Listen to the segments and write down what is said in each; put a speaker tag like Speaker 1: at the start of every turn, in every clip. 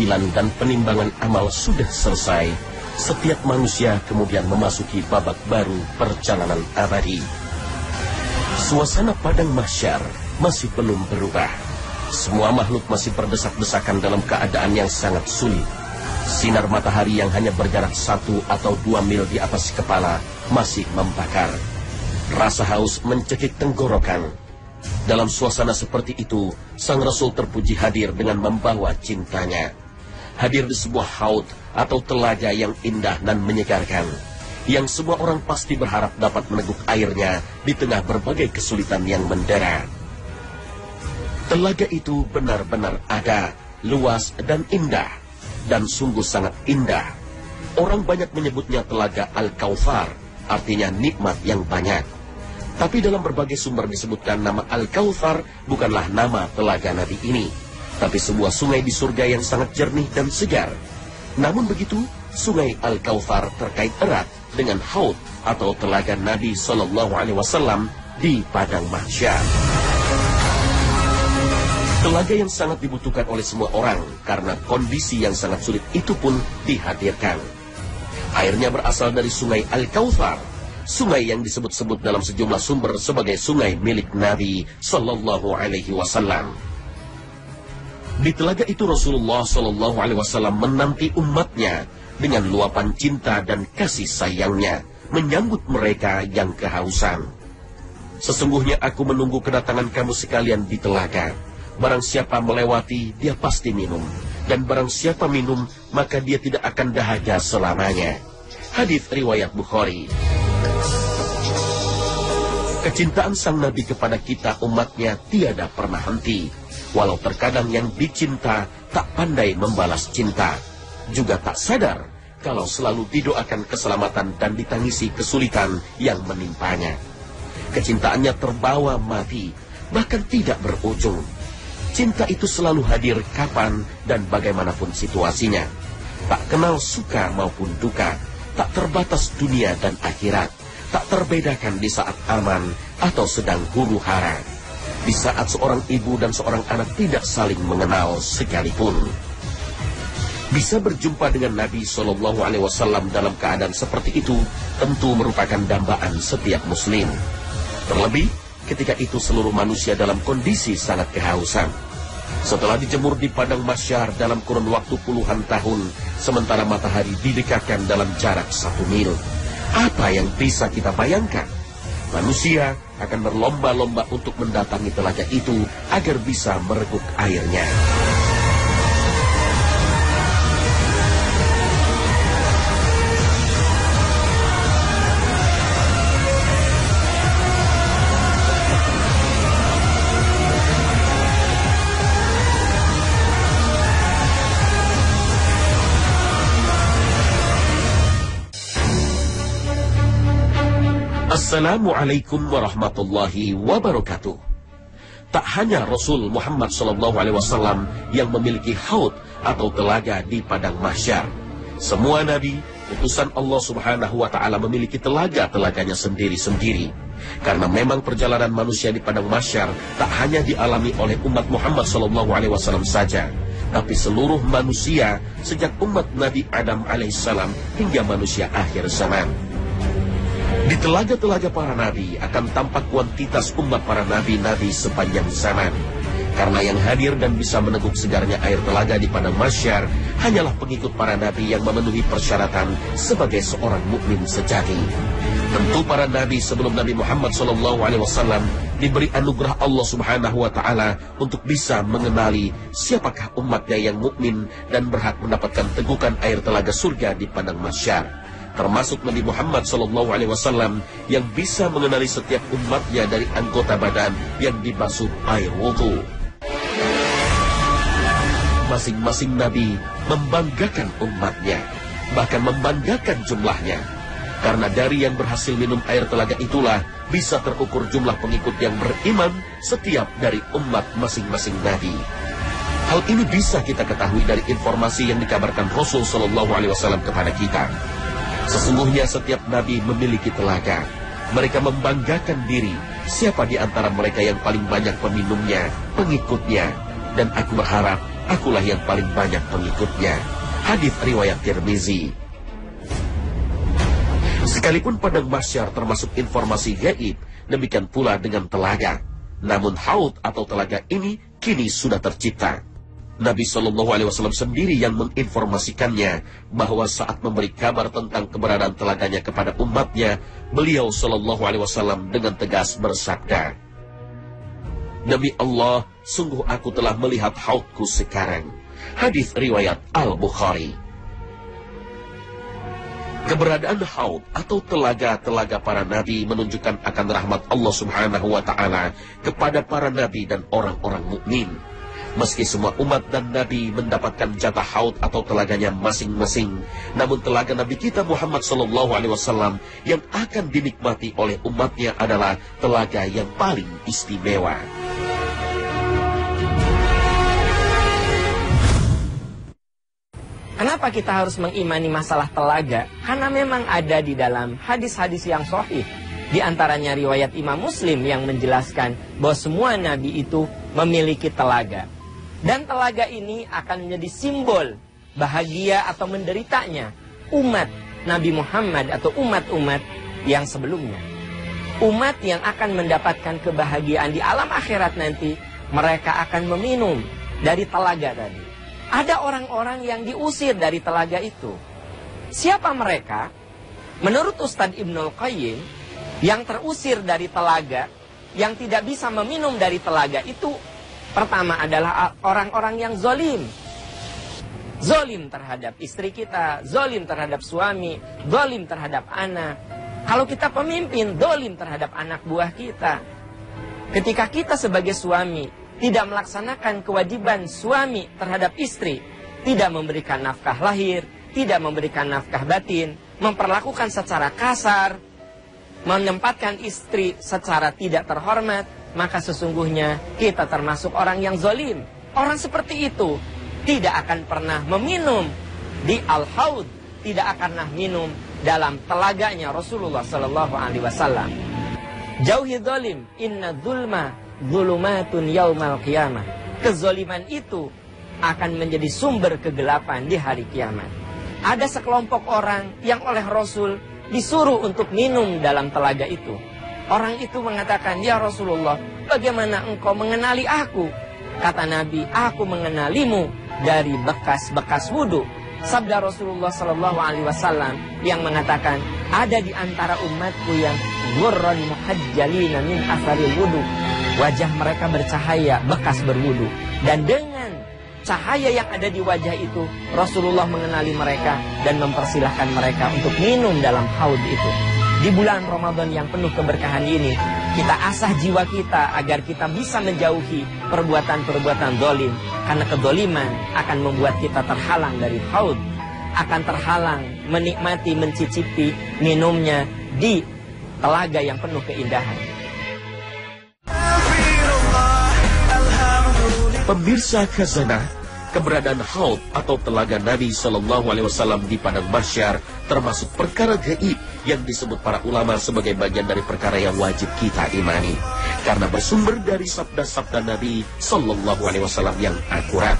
Speaker 1: pengadilan dan penimbangan amal sudah selesai, setiap manusia kemudian memasuki babak baru perjalanan abadi. Suasana padang mahsyar masih belum berubah. Semua makhluk masih berdesak-desakan dalam keadaan yang sangat sulit. Sinar matahari yang hanya berjarak 1 atau 2 mil di atas kepala masih membakar. Rasa haus mencekik tenggorokan. Dalam suasana seperti itu, Sang Rasul terpuji hadir dengan membawa cintanya. Hadir di sebuah haud atau telaga yang indah dan menyegarkan, yang semua orang pasti berharap dapat meneguk airnya di tengah berbagai kesulitan yang mendera. Telaga itu benar-benar ada, luas dan indah, dan sungguh sangat indah. Orang banyak menyebutnya Telaga Al-Kautsar, artinya nikmat yang banyak. Tapi dalam berbagai sumber disebutkan nama Al-Kautsar bukanlah nama telaga Nabi ini, tapi sebuah sungai di surga yang sangat jernih dan segar. Namun begitu, sungai Al-Kautsar terkait erat dengan haud atau telaga Nabi SAW di padang mahsyar. Telaga yang sangat dibutuhkan oleh semua orang karena kondisi yang sangat sulit itu pun dihadirkan. Airnya berasal dari sungai Al-Kautsar, sungai yang disebut-sebut dalam sejumlah sumber sebagai sungai milik Nabi SAW. Di telaga itu Rasulullah SAW menanti umatnya dengan luapan cinta dan kasih sayangnya, menyambut mereka yang kehausan. Sesungguhnya aku menunggu kedatangan kamu sekalian di telaga. Barang siapa melewati, dia pasti minum. Dan barang siapa minum, maka dia tidak akan dahaga selamanya. Hadits riwayat Bukhari. Kecintaan sang Nabi kepada kita umatnya tiada pernah henti. Walau terkadang yang dicinta tak pandai membalas cinta, juga tak sadar kalau selalu didoakan keselamatan dan ditangisi kesulitan yang menimpanya. Kecintaannya terbawa mati, bahkan tidak berujung. Cinta itu selalu hadir kapan dan bagaimanapun situasinya. Tak kenal suka maupun duka, tak terbatas dunia dan akhirat, tak terbedakan di saat aman atau sedang huru hara, di saat seorang ibu dan seorang anak tidak saling mengenal sekalipun. Bisa berjumpa dengan Nabi SAW dalam keadaan seperti itu tentu merupakan dambaan setiap muslim. Terlebih ketika itu seluruh manusia dalam kondisi sangat kehausan. Setelah dijemur di padang mahsyar dalam kurun waktu puluhan tahun, sementara matahari didekatkan dalam jarak 1 mil. Apa yang bisa kita bayangkan? Manusia akan berlomba-lomba untuk mendatangi telaga itu agar bisa mereguk airnya. Assalamualaikum warahmatullahi wabarakatuh. Tak hanya Rasul Muhammad SAW yang memiliki haud atau telaga di padang mahsyar. Semua nabi, utusan Allah Subhanahu wa Ta'ala memiliki telaga-telaganya sendiri-sendiri. Karena memang perjalanan manusia di padang mahsyar tak hanya dialami oleh umat Muhammad SAW saja, tapi seluruh manusia sejak umat Nabi Adam alaihissalam hingga manusia akhir zaman. Di telaga-telaga para nabi akan tampak kuantitas umat para nabi-nabi sepanjang zaman. Karena yang hadir dan bisa meneguk segarnya air telaga di padang mahsyar hanyalah pengikut para nabi yang memenuhi persyaratan sebagai seorang mukmin sejati. Tentu para nabi sebelum Nabi Muhammad SAW diberi anugerah Allah Subhanahu wa Ta'ala untuk bisa mengenali siapakah umatnya yang mukmin dan berhak mendapatkan tegukan air telaga surga di padang mahsyar. Termasuk Nabi Muhammad SAW yang bisa mengenali setiap umatnya dari anggota badan yang dibasuh air wudu. Masing-masing Nabi membanggakan umatnya, bahkan membanggakan jumlahnya. Karena dari yang berhasil minum air telaga itulah bisa terukur jumlah pengikut yang beriman setiap dari umat masing-masing Nabi. Hal ini bisa kita ketahui dari informasi yang dikabarkan Rasul SAW kepada kita. Sesungguhnya setiap nabi memiliki telaga. Mereka membanggakan diri siapa di antara mereka yang paling banyak peminumnya, pengikutnya. Dan aku berharap akulah yang paling banyak pengikutnya. Hadits riwayat Tirmizi. Sekalipun padang mahsyar termasuk informasi gaib, demikian pula dengan telaga. Namun haud atau telaga ini kini sudah tercipta. Nabi SAW sendiri yang menginformasikannya, bahwa saat memberi kabar tentang keberadaan telaganya kepada umatnya, beliau SAW dengan tegas bersabda, "Demi Allah, sungguh aku telah melihat haudku sekarang." Hadis riwayat Al-Bukhari. Keberadaan haud atau telaga-telaga para nabi menunjukkan akan rahmat Allah Subhanahu wa Ta'ala kepada para nabi dan orang-orang mukmin. Meski semua umat dan nabi mendapatkan jatah haud atau telaganya masing-masing, namun telaga Nabi kita Muhammad SAW yang akan dinikmati oleh umatnya adalah telaga yang paling istimewa.
Speaker 2: Kenapa kita harus mengimani masalah telaga? Karena memang ada di dalam hadis-hadis yang sahih. Di antaranya riwayat Imam Muslim yang menjelaskan bahwa semua nabi itu memiliki telaga. Dan telaga ini akan menjadi simbol bahagia atau menderitanya umat Nabi Muhammad atau umat-umat yang sebelumnya. Umat yang akan mendapatkan kebahagiaan di alam akhirat nanti, mereka akan meminum dari telaga tadi. Ada orang-orang yang diusir dari telaga itu. Siapa mereka? Menurut Ustadz Ibnul Qayyim, yang terusir dari telaga, yang tidak bisa meminum dari telaga itu, pertama adalah orang-orang yang zolim. Zolim terhadap istri kita, zolim terhadap suami, zolim terhadap anak. Kalau kita pemimpin, zolim terhadap anak buah kita. Ketika kita sebagai suami tidak melaksanakan kewajiban suami terhadap istri, tidak memberikan nafkah lahir, tidak memberikan nafkah batin, memperlakukan secara kasar, menempatkan istri secara tidak terhormat, maka sesungguhnya kita termasuk orang yang zalim. Orang seperti itu tidak akan pernah meminum di al-haud, tidak akan pernah minum dalam telaganya Rasulullah SAW. Jauhi zalim, inna dzulma dzulumatun yaumal qiyamah. Kezaliman itu akan menjadi sumber kegelapan di hari kiamat. Ada sekelompok orang yang oleh Rasul disuruh untuk minum dalam telaga itu. Orang itu mengatakan, "Ya Rasulullah, bagaimana engkau mengenali aku?" Kata Nabi, "Aku mengenalimu dari bekas-bekas wudhu." Sabda Rasulullah SAW yang mengatakan, ada di antara umatku yang ghurran muhajjalina min atharil wudhu. Wajah mereka bercahaya bekas berwudhu. Dan dengan cahaya yang ada di wajah itu, Rasulullah mengenali mereka dan mempersilahkan mereka untuk minum dalam haud itu. Di bulan Ramadan yang penuh keberkahan ini, kita asah jiwa kita agar kita bisa menjauhi perbuatan-perbuatan zalim. Karena kedzaliman akan membuat kita terhalang dari haud, akan terhalang menikmati, mencicipi minumnya di telaga yang penuh keindahan.
Speaker 1: Pemirsa Khazanah, keberadaan haud atau telaga Nabi SAW di padang mahsyar termasuk perkara gaib yang disebut para ulama sebagai bagian dari perkara yang wajib kita imani, karena bersumber dari sabda-sabda Nabi SAW yang akurat.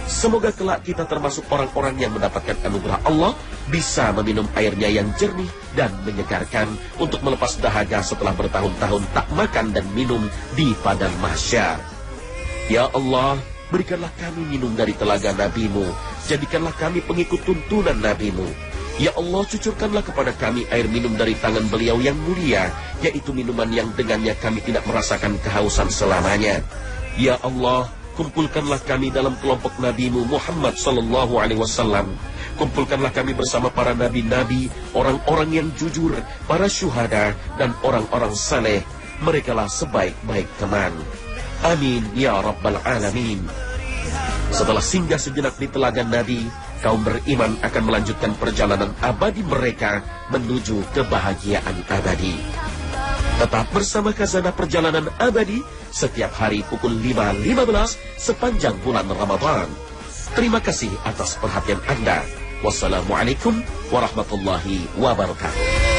Speaker 1: Semoga kelak kita termasuk orang-orang yang mendapatkan anugerah Allah, bisa meminum airnya yang jernih dan menyegarkan untuk melepas dahaga setelah bertahun-tahun tak makan dan minum di padang mahsyar. Ya Allah, berikanlah kami minum dari telaga Nabi-Mu, jadikanlah kami pengikut tuntunan Nabi-Mu. Ya Allah, cucurkanlah kepada kami air minum dari tangan beliau yang mulia, yaitu minuman yang dengannya kami tidak merasakan kehausan selamanya. Ya Allah, kumpulkanlah kami dalam kelompok Nabi-Mu Muhammad SAW. Kumpulkanlah kami bersama para nabi-nabi, orang-orang yang jujur, para syuhada, dan orang-orang saleh. Merekalah sebaik-baik teman. Amin ya Rabbal Alamin. Setelah singgah sejenak di telaga Nabi, kaum beriman akan melanjutkan perjalanan abadi mereka menuju kebahagiaan abadi. Tetap bersama Khazanah Perjalanan Abadi setiap hari pukul 5.15 sepanjang bulan Ramadan. Terima kasih atas perhatian Anda. Wassalamualaikum warahmatullahi wabarakatuh.